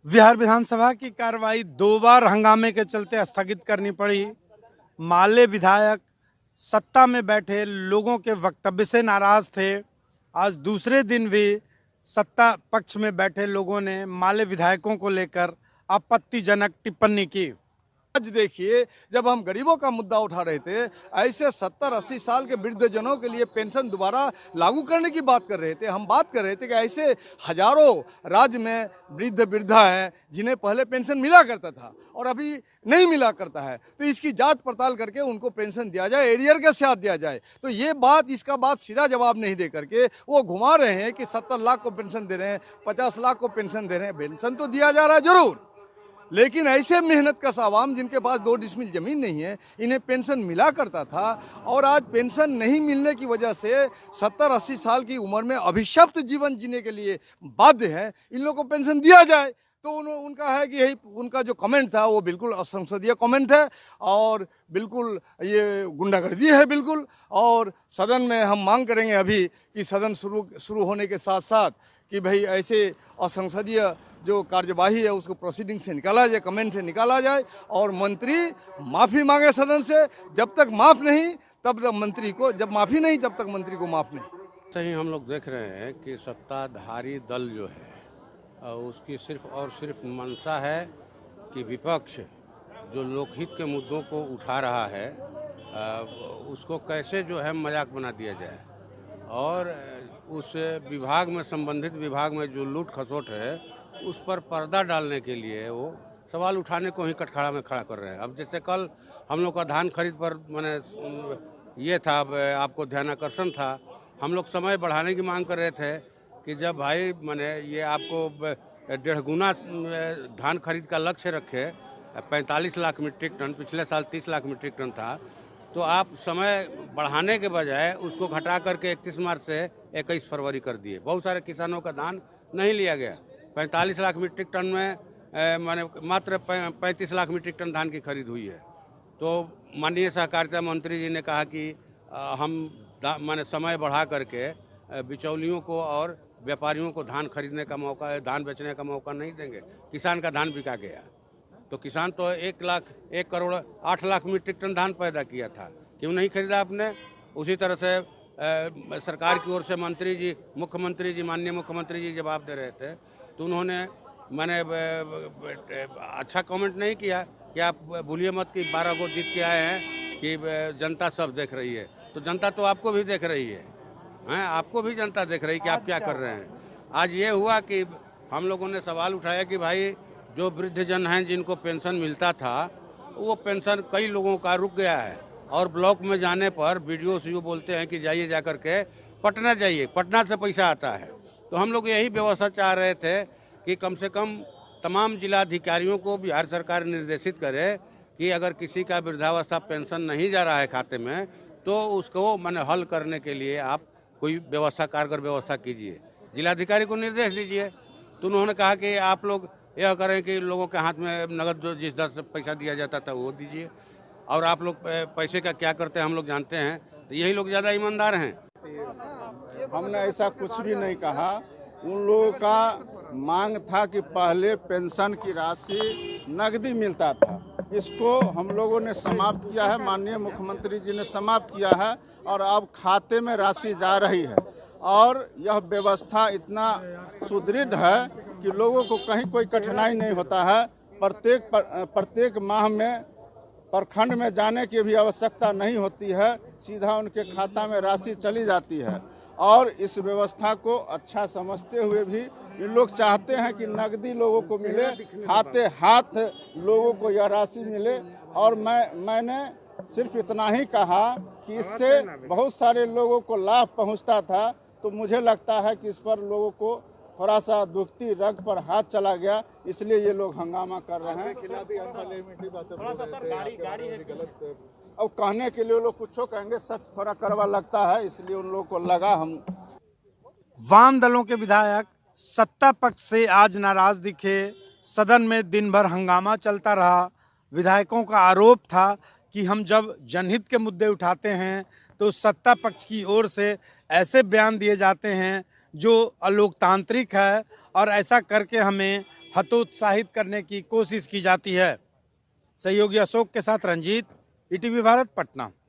बिहार विधानसभा की कार्रवाई 2 बार हंगामे के चलते स्थगित करनी पड़ी। माले विधायक सत्ता में बैठे लोगों के वक्तव्य से नाराज थे। आज दूसरे दिन भी सत्ता पक्ष में बैठे लोगों ने माले विधायकों को लेकर आपत्तिजनक टिप्पणी की। आज देखिए, जब हम गरीबों का मुद्दा उठा रहे थे, ऐसे 70-80 साल के वृद्धजनों के लिए पेंशन दोबारा लागू करने की बात कर रहे थे। हम बात कर रहे थे कि ऐसे हजारों राज्य में वृद्ध वृद्धा हैं जिन्हें पहले पेंशन मिला करता था और अभी नहीं मिला करता है, तो इसकी जांच पड़ताल करके उनको पेंशन दिया जाए, एरियर के साथ दिया जाए। तो ये बात, इसका बात सीधा जवाब नहीं दे करके वो घुमा रहे हैं कि 70 लाख को पेंशन दे रहे हैं, 50 लाख को पेंशन दे रहे हैं। पेंशन तो दिया जा रहा है जरूर, लेकिन ऐसे मेहनत कश आवाम जिनके पास 2 डिसमिल जमीन नहीं है, इन्हें पेंशन मिला करता था और आज पेंशन नहीं मिलने की वजह से 70-80 साल की उम्र में अभिशप्त जीवन जीने के लिए बाध्य है। इन लोगों को पेंशन दिया जाए। तो उनका है कि यही उनका जो कमेंट था वो बिल्कुल असंसदीय कमेंट है और बिल्कुल ये गुंडागर्दी है बिल्कुल। और सदन में हम मांग करेंगे अभी कि सदन शुरू होने के साथ साथ कि भाई ऐसे असंसदीय जो कार्यवाही है उसको प्रोसीडिंग से निकाला जाए, कमेंट से निकाला जाए और मंत्री माफ़ी मांगे सदन से। जब तक माफ़ नहीं तब तक मंत्री को, जब माफ़ी नहीं तब तक मंत्री को माफ़ नहीं। सही हम लोग देख रहे हैं कि सत्ताधारी दल जो है उसकी सिर्फ और सिर्फ मंशा है कि विपक्ष जो लोकहित के मुद्दों को उठा रहा है उसको कैसे जो है मजाक बना दिया जाए और उस विभाग में, संबंधित विभाग में जो लूट खसोट है उस पर पर्दा डालने के लिए वो सवाल उठाने को ही कटघरा में खड़ा कर रहे हैं। अब जैसे कल हम लोग का धान खरीद पर मैंने ये था, आपको ध्यानाकर्षण था, हम लोग समय बढ़ाने की मांग कर रहे थे कि जब भाई मैंने ये आपको 1.5 गुना धान खरीद का लक्ष्य रखे 45 लाख मीट्रिक टन, पिछले साल 30 लाख मीट्रिक टन था, तो आप समय बढ़ाने के बजाय उसको घटा करके 31 मार्च से 21 फरवरी कर दिए। बहुत सारे किसानों का धान नहीं लिया गया। 45 लाख मीट्रिक टन में माने मात्र 35 लाख मीट्रिक टन धान की खरीद हुई है। तो माननीय सहकारिता मंत्री जी ने कहा कि हम माने समय बढ़ा करके बिचौलियों को और व्यापारियों को धान खरीदने का मौका, धान बेचने का मौका नहीं देंगे। किसान का धान बिका गया, तो किसान तो 1 करोड़ 8 लाख मीट्रिक टन धान पैदा किया था, क्यों नहीं खरीदा आपने? उसी तरह से सरकार की ओर से मंत्री जी, मुख्यमंत्री जी, माननीय मुख्यमंत्री जी जवाब दे रहे थे तो उन्होंने मैंने अच्छा कमेंट नहीं किया कि आप भूलिए मत कि 12 को जीत के आए हैं कि जनता सब देख रही है। तो जनता तो आपको भी देख रही है, आपको भी जनता देख रही है कि आप क्या कर रहे हैं। आज ये हुआ कि हम लोगों ने सवाल उठाया कि भाई जो वृद्धजन हैं जिनको पेंशन मिलता था वो पेंशन कई लोगों का रुक गया है और ब्लॉक में जाने पर वीडियो सीओ बोलते हैं कि जाइए जा करके पटना जाइए, पटना से पैसा आता है। तो हम लोग यही व्यवस्था चाह रहे थे कि कम से कम तमाम जिलाधिकारियों को बिहार सरकार निर्देशित करे कि अगर किसी का वृद्धावस्था पेंशन नहीं जा रहा है खाते में तो उसको मैंने हल करने के लिए आप कोई व्यवस्था, कारगर व्यवस्था कीजिए, जिलाधिकारी को निर्देश दीजिए। तो उन्होंने कहा कि आप लोग यह करें कि लोगों के हाथ में नगद जो जिस दर से पैसा दिया जाता था वो दीजिए, और आप लोग पैसे का क्या करते हैं हम लोग जानते हैं, तो यही लोग ज़्यादा ईमानदार हैं। हमने ऐसा कुछ भी नहीं कहा। उन लोगों का मांग था कि पहले पेंशन की राशि नकदी मिलता था, इसको हम लोगों ने समाप्त किया है, माननीय मुख्यमंत्री जी ने समाप्त किया है और अब खाते में राशि जा रही है। और यह व्यवस्था इतना सुदृढ़ है कि लोगों को कहीं कोई कठिनाई नहीं होता है। प्रत्येक माह में प्रखंड में जाने की भी आवश्यकता नहीं होती है, सीधा उनके खाता में राशि चली जाती है। और इस व्यवस्था को अच्छा समझते हुए भी इन लोग चाहते हैं कि नकदी लोगों को मिले, हाथे हाथ लोगों को यह राशि मिले। और मैंने सिर्फ इतना ही कहा कि इससे बहुत सारे लोगों को लाभ पहुंचता था, तो मुझे लगता है कि इस पर लोगों को थोड़ा सा दुखती रग पर हाथ चला गया, इसलिए ये लोग हंगामा कर रहे हैं। अब कहने के लिए वो लोग कुछ कहेंगे, सच थोड़ा कड़वा लगता है, इसलिए उन लोगों को लगा हम। वाम दलों के विधायक सत्ता पक्ष से आज नाराज दिखे। सदन में दिन भर हंगामा चलता रहा। विधायकों का आरोप था कि हम जब जनहित के मुद्दे उठाते हैं तो सत्ता पक्ष की ओर से ऐसे बयान दिए जाते हैं जो अलोकतांत्रिक है और ऐसा करके हमें हतोत्साहित करने की कोशिश की जाती है। सहयोगी अशोक के साथ रंजीत, ईटीवी भारत, पटना।